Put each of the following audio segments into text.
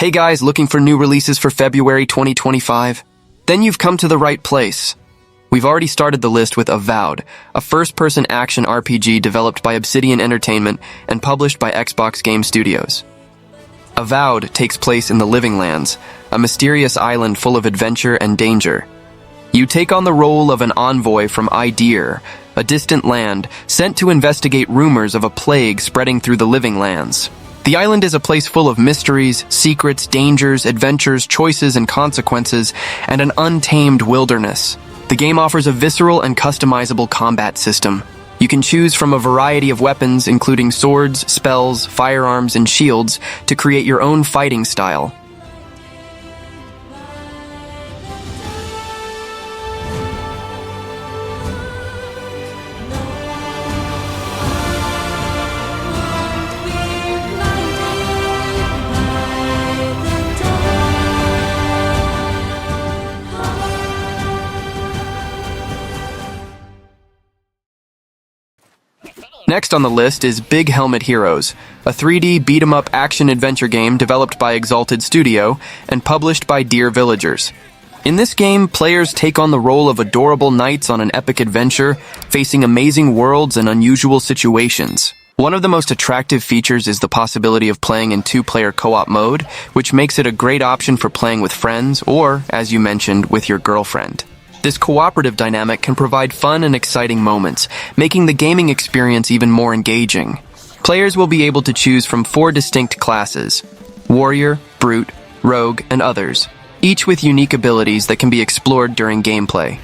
Hey guys, looking for new releases for February 2025? Then you've come to the right place. We've already started the list with Avowed, a first-person action RPG developed by Obsidian Entertainment and published by Xbox Game Studios. Avowed takes place in the Living Lands, a mysterious island full of adventure and danger. You take on the role of an envoy from Idir, a distant land sent to investigate rumors of a plague spreading through the Living Lands. The island is a place full of mysteries, secrets, dangers, adventures, choices, and consequences, and an untamed wilderness. The game offers a visceral and customizable combat system. You can choose from a variety of weapons, including swords, spells, firearms, and shields, to create your own fighting style. Next on the list is Big Helmet Heroes, a 3D beat-em-up action-adventure game developed by Exalted Studio and published by Dear Villagers. In this game, players take on the role of adorable knights on an epic adventure, facing amazing worlds and unusual situations. One of the most attractive features is the possibility of playing in two-player co-op mode, which makes it a great option for playing with friends or, as you mentioned, with your girlfriend. This cooperative dynamic can provide fun and exciting moments, making the gaming experience even more engaging. Players will be able to choose from 4 distinct classes: Warrior, Brute, Rogue, and others, each with unique abilities that can be explored during gameplay.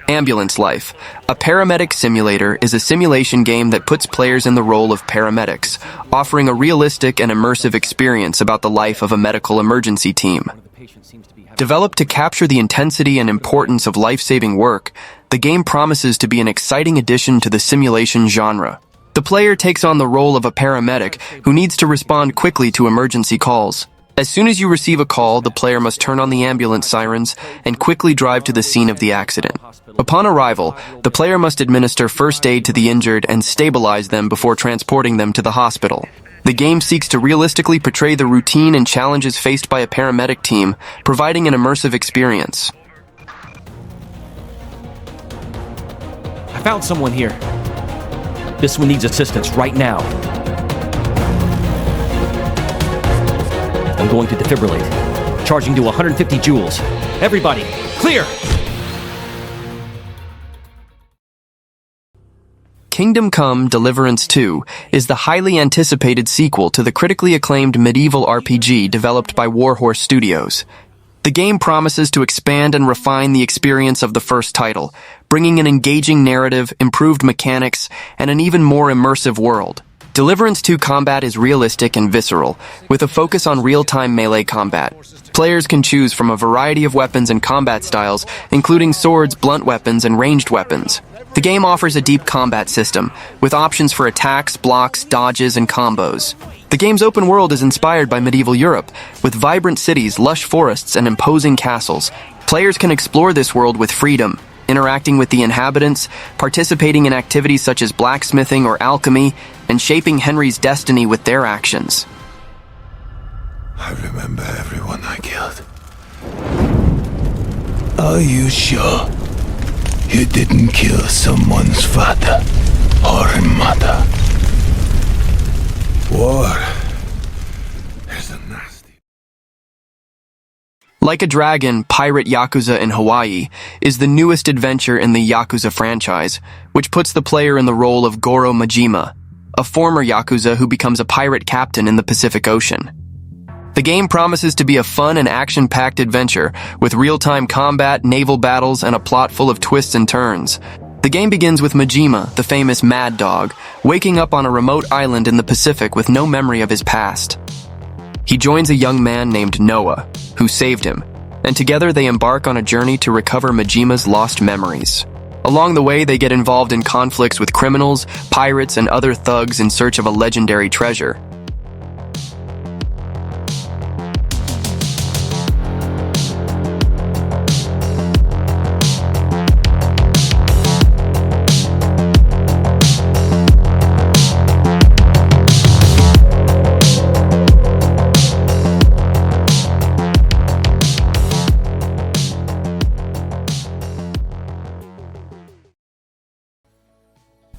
Ambulance Life, a paramedic simulator, is a simulation game that puts players in the role of paramedics, offering a realistic and immersive experience about the life of a medical emergency team. Developed to capture the intensity and importance of life-saving work, the game promises to be an exciting addition to the simulation genre. The player takes on the role of a paramedic who needs to respond quickly to emergency calls. As soon as you receive a call, the player must turn on the ambulance sirens and quickly drive to the scene of the accident. Upon arrival, the player must administer first aid to the injured and stabilize them before transporting them to the hospital. The game seeks to realistically portray the routine and challenges faced by a paramedic team, providing an immersive experience. I found someone here. This one needs assistance right now. I'm going to defibrillate. Charging to 150 joules. Everybody, clear! Kingdom Come: Deliverance 2 is the highly anticipated sequel to the critically acclaimed medieval RPG developed by Warhorse Studios. The game promises to expand and refine the experience of the first title, bringing an engaging narrative, improved mechanics, and an even more immersive world. Deliverance 2 combat is realistic and visceral, with a focus on real-time melee combat. Players can choose from a variety of weapons and combat styles, including swords, blunt weapons, and ranged weapons. The game offers a deep combat system, with options for attacks, blocks, dodges, and combos. The game's open world is inspired by medieval Europe, with vibrant cities, lush forests, and imposing castles. Players can explore this world with freedom, interacting with the inhabitants, participating in activities such as blacksmithing or alchemy, and shaping Henry's destiny with their actions. I remember everyone I killed. Are you sure you didn't kill someone's father or mother? War is a nasty... Like a Dragon, Pirate Yakuza in Hawaii is the newest adventure in the Yakuza franchise, which puts the player in the role of Goro Majima, a former Yakuza who becomes a pirate captain in the Pacific Ocean. The game promises to be a fun and action-packed adventure with real-time combat, naval battles, and a plot full of twists and turns. The game begins with Majima, the famous Mad Dog, waking up on a remote island in the Pacific with no memory of his past. He joins a young man named Noah, who saved him, and together they embark on a journey to recover Majima's lost memories. Along the way, they get involved in conflicts with criminals, pirates, and other thugs in search of a legendary treasure.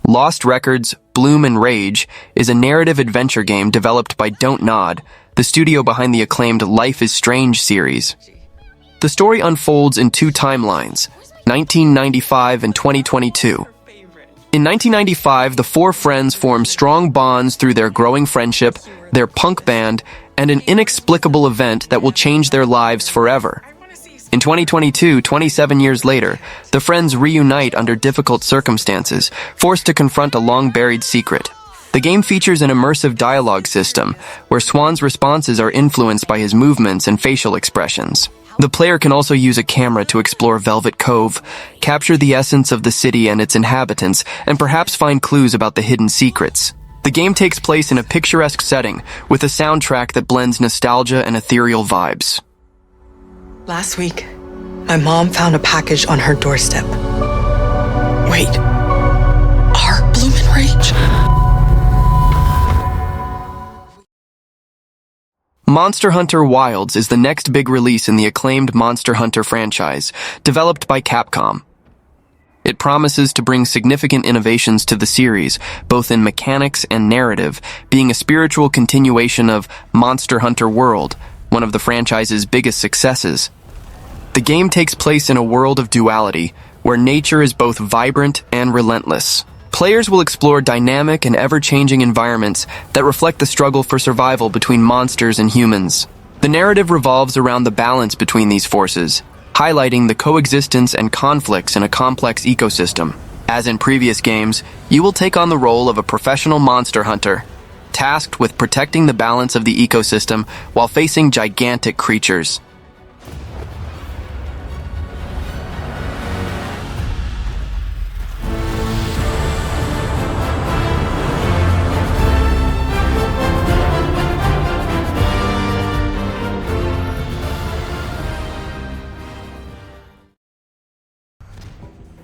Lost Records, Bloom and Rage is a narrative adventure game developed by Don't Nod, the studio behind the acclaimed Life is Strange series. The story unfolds in two timelines, 1995 and 2022. In 1995, the four friends form strong bonds through their growing friendship, their punk band, and an inexplicable event that will change their lives forever. In 2022, 27 years later, the friends reunite under difficult circumstances, forced to confront a long-buried secret. The game features an immersive dialogue system, where Swan's responses are influenced by his movements and facial expressions. The player can also use a camera to explore Velvet Cove, capture the essence of the city and its inhabitants, and perhaps find clues about the hidden secrets. The game takes place in a picturesque setting, with a soundtrack that blends nostalgia and ethereal vibes. Last week, my mom found a package on her doorstep. Wait, are Bloom and Rage? Monster Hunter Wilds is the next big release in the acclaimed Monster Hunter franchise, developed by Capcom. It promises to bring significant innovations to the series, both in mechanics and narrative, being a spiritual continuation of Monster Hunter World, one of the franchise's biggest successes. The game takes place in a world of duality, where nature is both vibrant and relentless. Players will explore dynamic and ever-changing environments that reflect the struggle for survival between monsters and humans. The narrative revolves around the balance between these forces, highlighting the coexistence and conflicts in a complex ecosystem. As in previous games, you will take on the role of a professional monster hunter, tasked with protecting the balance of the ecosystem while facing gigantic creatures.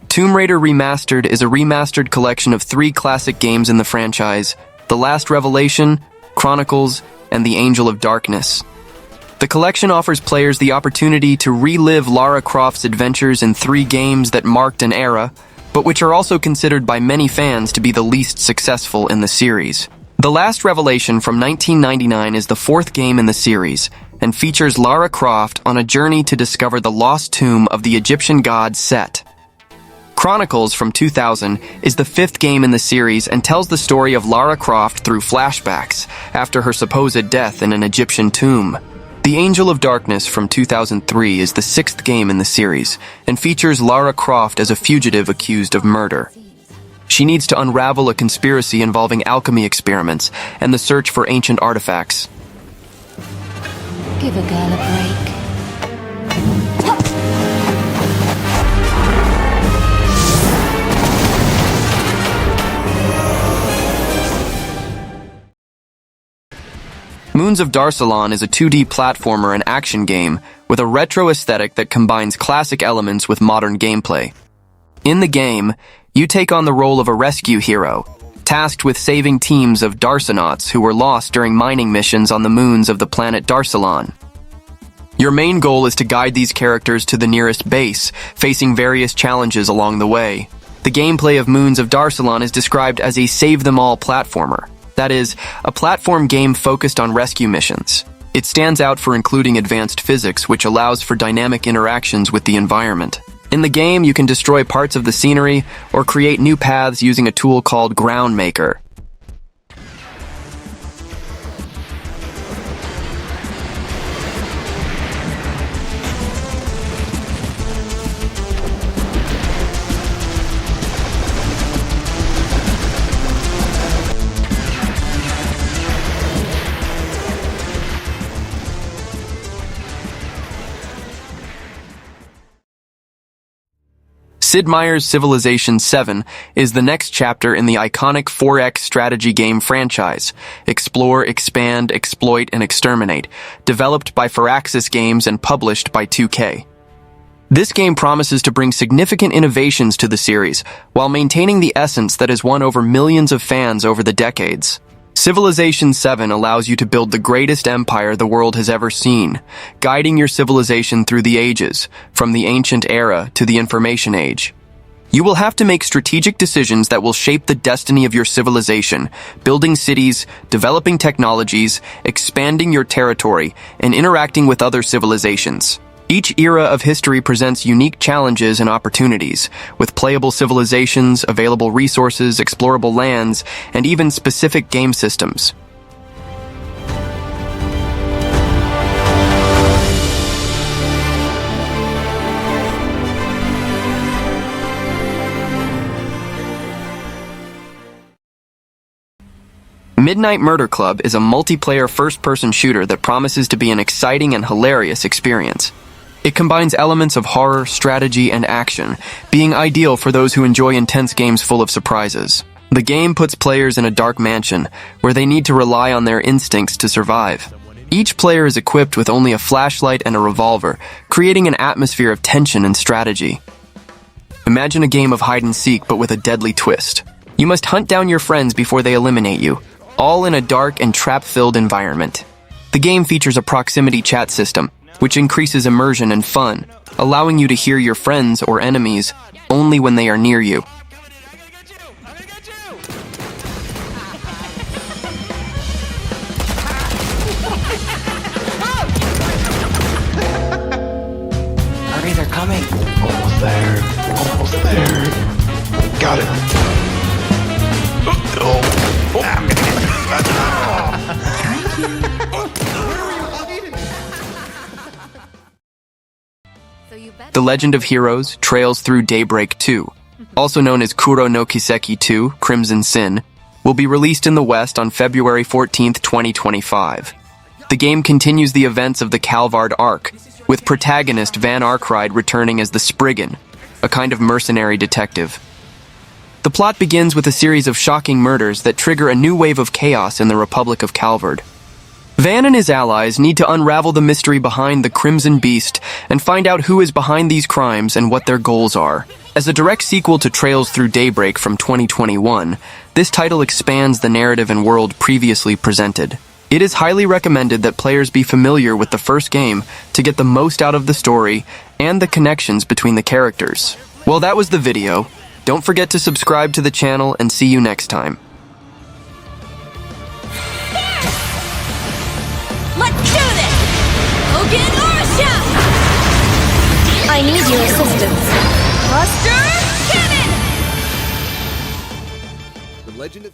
Tomb Raider Remastered is a remastered collection of 3 classic games in the franchise: The Last Revelation, Chronicles, and The Angel of Darkness. The collection offers players the opportunity to relive Lara Croft's adventures in 3 games that marked an era, but which are also considered by many fans to be the least successful in the series. The Last Revelation from 1999 is the 4th game in the series, and features Lara Croft on a journey to discover the lost tomb of the Egyptian god Set. Chronicles from 2000 is the 5th game in the series and tells the story of Lara Croft through flashbacks after her supposed death in an Egyptian tomb. The Angel of Darkness from 2003 is the 6th game in the series and features Lara Croft as a fugitive accused of murder. She needs to unravel a conspiracy involving alchemy experiments and the search for ancient artifacts. Give a girl a break. Moons of Darsalon is a 2D platformer and action game with a retro aesthetic that combines classic elements with modern gameplay. In the game, you take on the role of a rescue hero, tasked with saving teams of Darsonauts who were lost during mining missions on the moons of the planet Darsalon. Your main goal is to guide these characters to the nearest base, facing various challenges along the way. The gameplay of Moons of Darsalon is described as a save-them-all platformer. That is, a platform game focused on rescue missions. It stands out for including advanced physics, which allows for dynamic interactions with the environment. In the game, you can destroy parts of the scenery or create new paths using a tool called Ground Maker. Sid Meier's Civilization VII is the next chapter in the iconic 4X strategy game franchise, Explore, Expand, Exploit, and Exterminate, developed by Firaxis Games and published by 2K. This game promises to bring significant innovations to the series, while maintaining the essence that has won over millions of fans over the decades. Civilization VII allows you to build the greatest empire the world has ever seen, guiding your civilization through the ages, from the ancient era to the information age. You will have to make strategic decisions that will shape the destiny of your civilization, building cities, developing technologies, expanding your territory, and interacting with other civilizations. Each era of history presents unique challenges and opportunities, with playable civilizations, available resources, explorable lands, and even specific game systems. Midnight Murder Club is a multiplayer first-person shooter that promises to be an exciting and hilarious experience. It combines elements of horror, strategy, and action, being ideal for those who enjoy intense games full of surprises. The game puts players in a dark mansion, where they need to rely on their instincts to survive. Each player is equipped with only a flashlight and a revolver, creating an atmosphere of tension and strategy. Imagine a game of hide-and-seek but with a deadly twist. You must hunt down your friends before they eliminate you, all in a dark and trap-filled environment. The game features a proximity chat system, which increases immersion and fun, allowing you to hear your friends or enemies only when they are near you. Hurry, they're coming. Almost there. Almost there. Got it. Oh. I'm gonna get The Legend of Heroes: Trails Through Daybreak 2, also known as Kuro no Kiseki 2, Crimson Sin, will be released in the West on February 14, 2025. The game continues the events of the Calvard arc, with protagonist Van Arkride returning as the Spriggan, a kind of mercenary detective. The plot begins with a series of shocking murders that trigger a new wave of chaos in the Republic of Calvard. Van and his allies need to unravel the mystery behind the Crimson Beast and find out who is behind these crimes and what their goals are. As a direct sequel to Trails Through Daybreak from 2021, this title expands the narrative and world previously presented. It is highly recommended that players be familiar with the first game to get the most out of the story and the connections between the characters. Well, that was the video. Don't forget to subscribe to the channel and see you next time. Let's do this! Hogan Orsha! I need your assistance. Buster Cannon! The Legend of